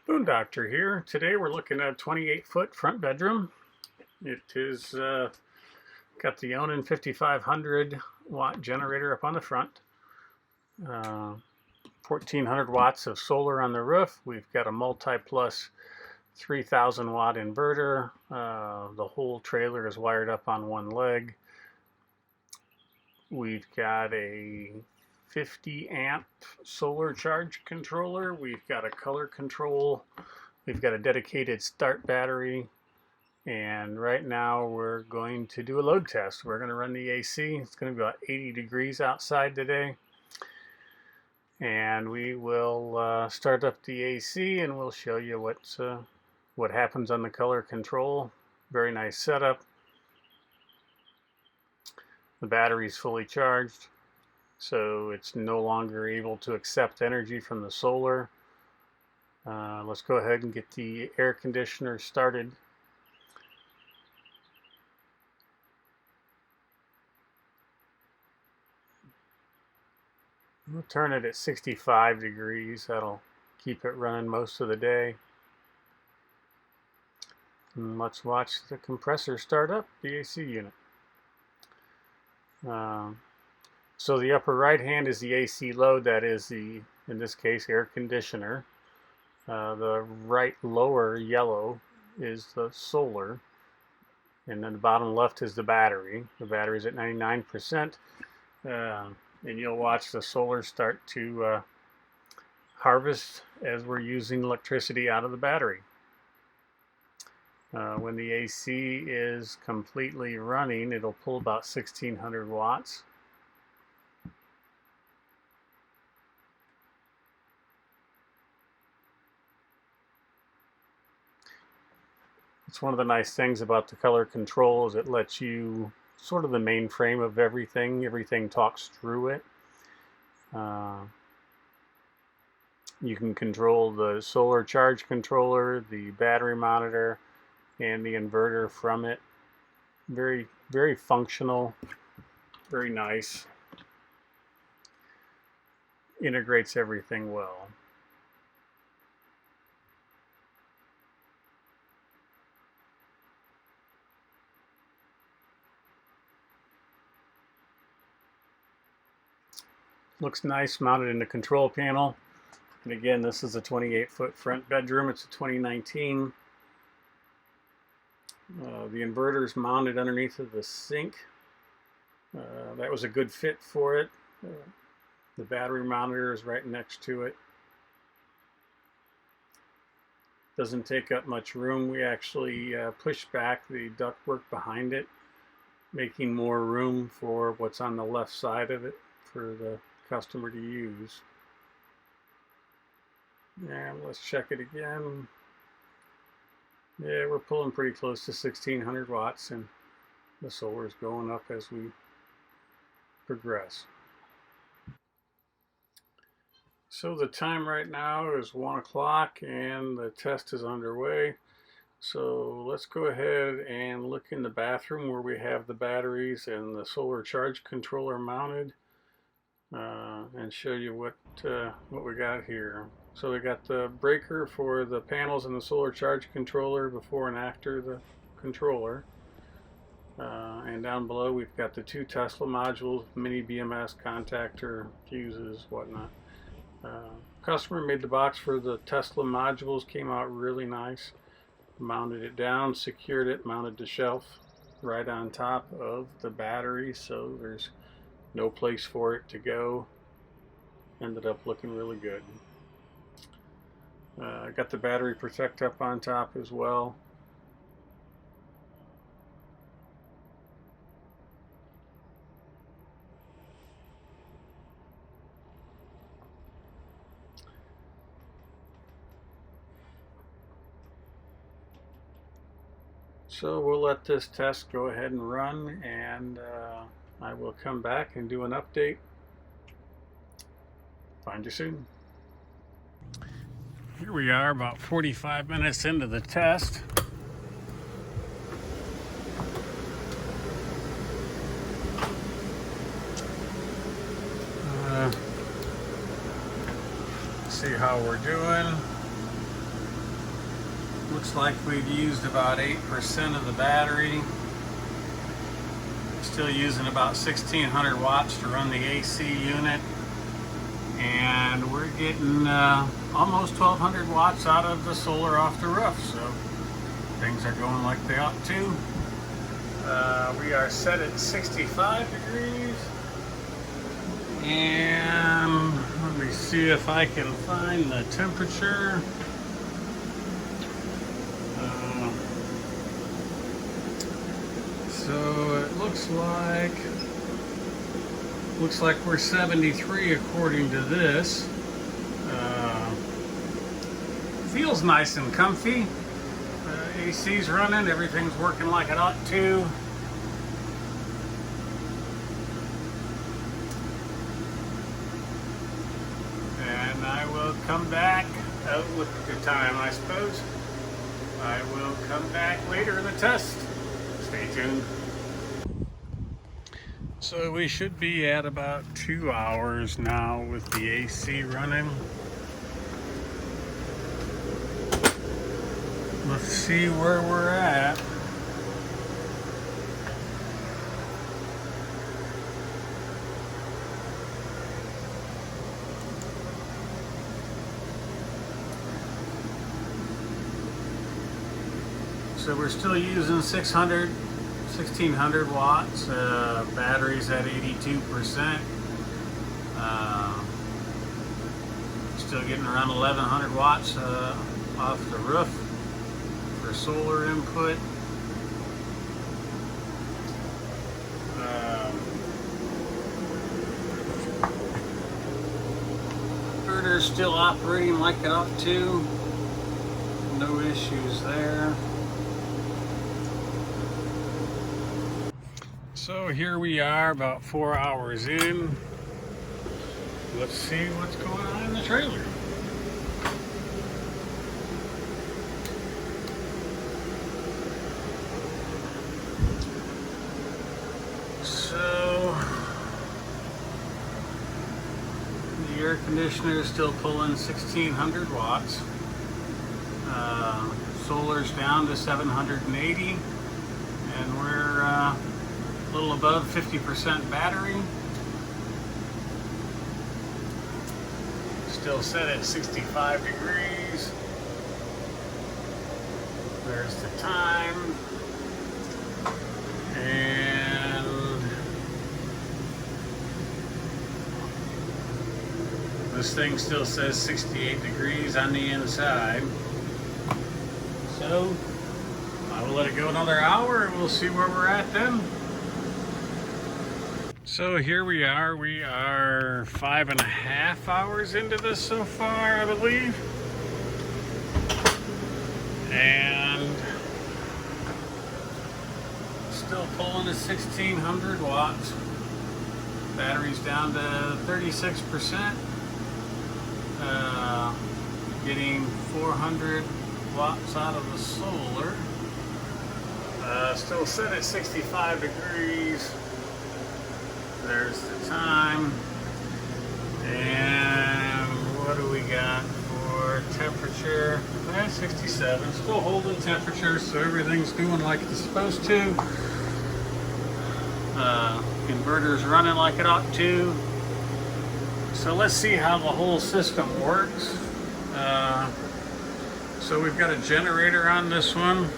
Boom Doctor here. Today we're looking at a 28-foot front bedroom. It is got the Onan 5500 watt generator up on the front. 1400 watts of solar on the roof. We've got a Multiplus 3000 watt inverter. The whole trailer is wired up on one leg. We've got a 50 amp solar charge controller. We've got a color control. We've got a dedicated start battery. And right now we're going to do a load test. We're going to run the AC. It's going to be about 80 degrees outside today. And we will start up the AC and we'll show you what happens on the color control. Very nice setup. The battery's fully charged, so it's no longer able to accept energy from the solar. Let's go ahead and get the air conditioner started. We'll turn it at 65 degrees. That'll keep it running most of the day. And let's watch the compressor start up the AC unit. So the upper right hand is the AC load, that is in this case, air conditioner. The right lower yellow is the solar, and then the bottom left is the battery. The battery's at 99%, and you'll watch the solar start to harvest as we're using electricity out of the battery. When the AC is completely running, it'll pull about 1600 watts. It's one of the nice things about the color control is it lets you sort of the mainframe of everything. Everything talks through it. You can control the solar charge controller, the battery monitor, and the inverter from it. Very, very functional, very nice. Integrates everything well. Looks nice mounted in the control panel. And again, this is a 28-foot front bedroom. It's a 2019. The inverter is mounted underneath of the sink. That was a good fit for it. The battery monitor is right next to it. Doesn't take up much room. We actually pushed back the ductwork behind it, making more room for what's on the left side of it for the customer to use. And let's check it again. Yeah, we're pulling pretty close to 1600 watts, and the solar is going up as we progress. So the time right now is 1 o'clock and the test is underway. So let's go ahead and look in the bathroom where we have the batteries and the solar charge controller mounted, and show you what we got here. So we got the breaker for the panels and the solar charge controller before and after the controller. And down below we've got the 2 Tesla modules, mini BMS, contactor, fuses, whatnot. Customer made the box for the Tesla modules, came out really nice. Mounted it down, secured it, mounted the shelf right on top of the battery, so there's no place for it to go. Ended up looking really good. Got the battery protect up on top as well. So we'll let this test go ahead and run, and I will come back and do an update. Find you soon. Here we are about 45 minutes into the test. See how we're doing. Looks like we've used about 8% of the battery. Still using about 1600 watts to run the AC unit. And we're getting almost 1200 watts out of the solar off the roof. So things are going like they ought to. We are set at 65 degrees. And let me see if I can find the temperature. So it looks like we're 73 according to this. Feels nice and comfy. AC's running, everything's working like it ought to. And I will come back. Oh, look at the time, I suppose. I will come back later in the test. Stay tuned. So we should be at about 2 hours now with the AC running. Let's see where we're at. So we're still using 1600 watts, batteries at 82%, still getting around 1100 watts off the roof for solar input. Inverter's still operating like it ought to, no issues there. So here we are about 4 hours in. Let's see what's going on in the trailer. So the air conditioner is still pulling 1600 watts. Solar's down to 780, and we're a little above 50% battery. Still set at 65 degrees. There's the time. And this thing still says 68 degrees on the inside. So I will let it go another hour and we'll see where we're at then. So here we are 5.5 hours into this so far, I believe. And still pulling at 1600 watts. Battery's down to 36%. Getting 400 watts out of the solar. Still set at 65 degrees. There's the time. And what do we got for temperature? 67. Still holding temperature, so everything's doing like it's supposed to. Inverter's running like it ought to. So let's see how the whole system works. So we've got a generator on this one.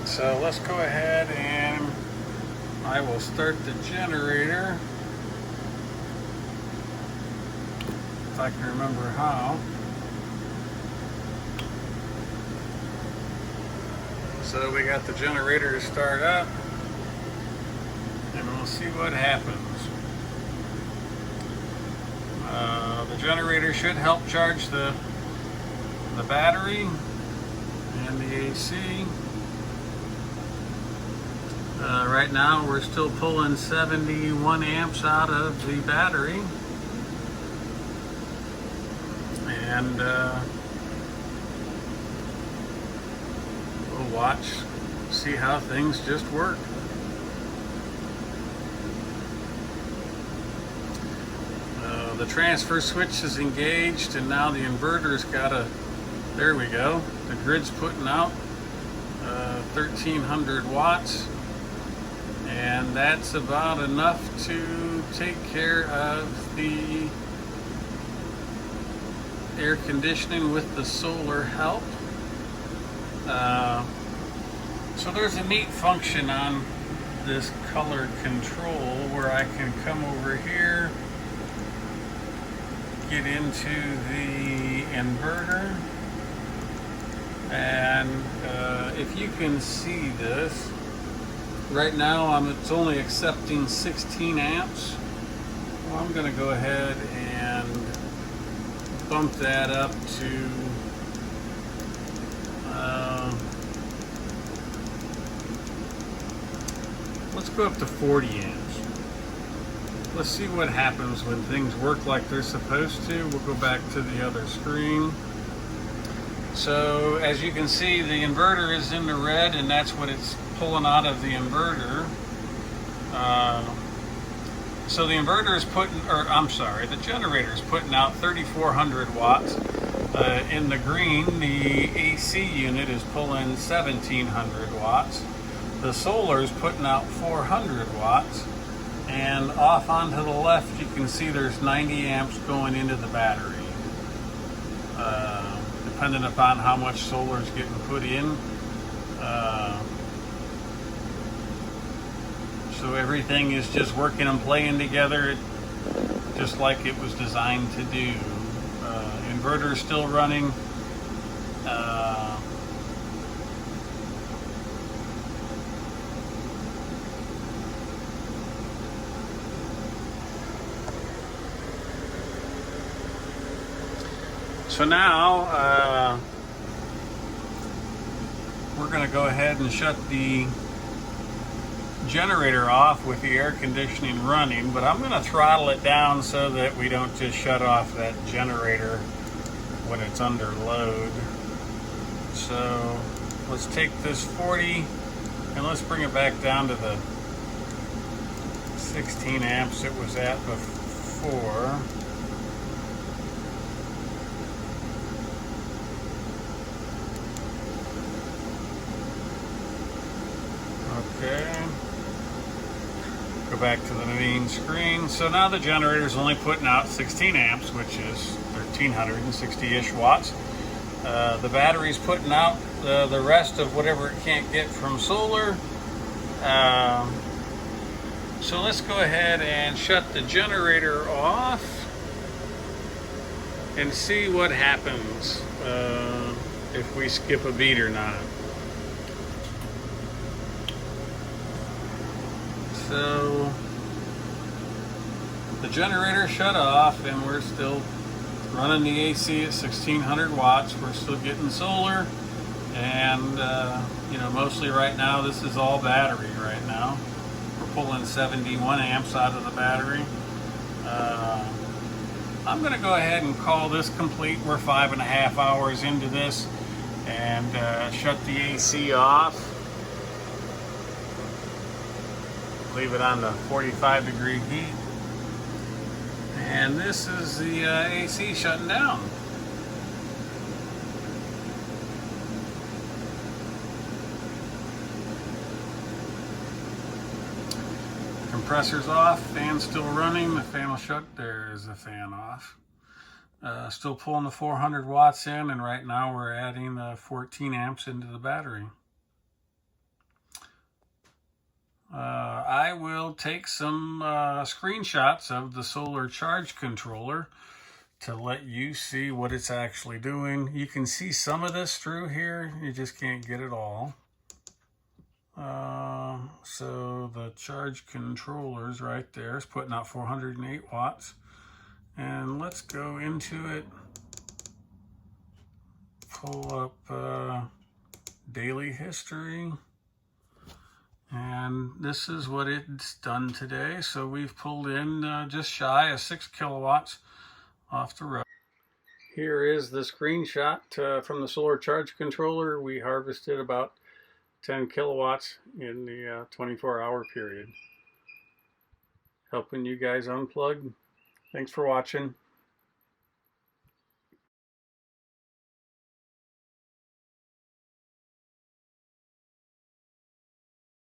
So let's go ahead and I will start the generator, if I can remember how. So we got the generator to start up, and we'll see what happens. The generator should help charge the battery and the AC. Right now we're still pulling 71 amps out of the battery, and we'll watch, see how things just work. The transfer switch is engaged, and now the inverter's got a There we go. The grid's putting out 1300 watts, and that's about enough to take care of the air conditioning with the solar help. So there's a neat function on this color control where I can come over here, get into the inverter, and if you can see this, right now it's only accepting 16 amps. Well, I'm going to go ahead and bump that up to let's go up to 40 amps. Let's see what happens when things work like they're supposed to. We'll go back to the other screen. So as you can see, the inverter is in the red, and that's what it's pulling out of the inverter. So the inverter is putting, or I'm sorry, the generator is putting out 3,400 watts. In the green, the AC unit is pulling 1,700 watts. The solar is putting out 400 watts. And off onto the left, you can see there's 90 amps going into the battery. Depending upon how much solar is getting put in. So everything is just working and playing together just like it was designed to do. Inverter is still running. So now we're going to go ahead and shut the generator off with the air conditioning running, but I'm going to throttle it down so that we don't just shut off that generator when it's under load. So let's take this 40 and let's bring it back down to the 16 amps it was at before. Okay. Go back to the main screen. So now the generator is only putting out 16 amps, which is 1,360-ish watts. The battery's putting out the rest of whatever it can't get from solar. So let's go ahead and shut the generator off and see what happens if we skip a beat or not. So the generator shut off and we're still running the AC at 1,600 watts. We're still getting solar, and you know, mostly right now this is all battery right now. We're pulling 71 amps out of the battery. I'm going to go ahead and call this complete. We're 5.5 hours into this, and shut the AC off. Leave it on the 45-degree heat. And this is the AC shutting down. Compressor's off, fan still running, the fan will shut. There's the fan off. Still pulling the 400 watts in, and right now we're adding 14 amps into the battery. I will take some screenshots of the solar charge controller to let you see what it's actually doing. You can see some of this through here, you just can't get it all. So the charge controller's right there. It's putting out 408 watts. And let's go into it, pull up daily history. And this is what it's done today. So we've pulled in just shy of 6 kilowatts off the road. Here is the screenshot from the solar charge controller. We harvested about 10 kilowatts in the 24-hour period. Helping you guys unplug. Thanks for watching.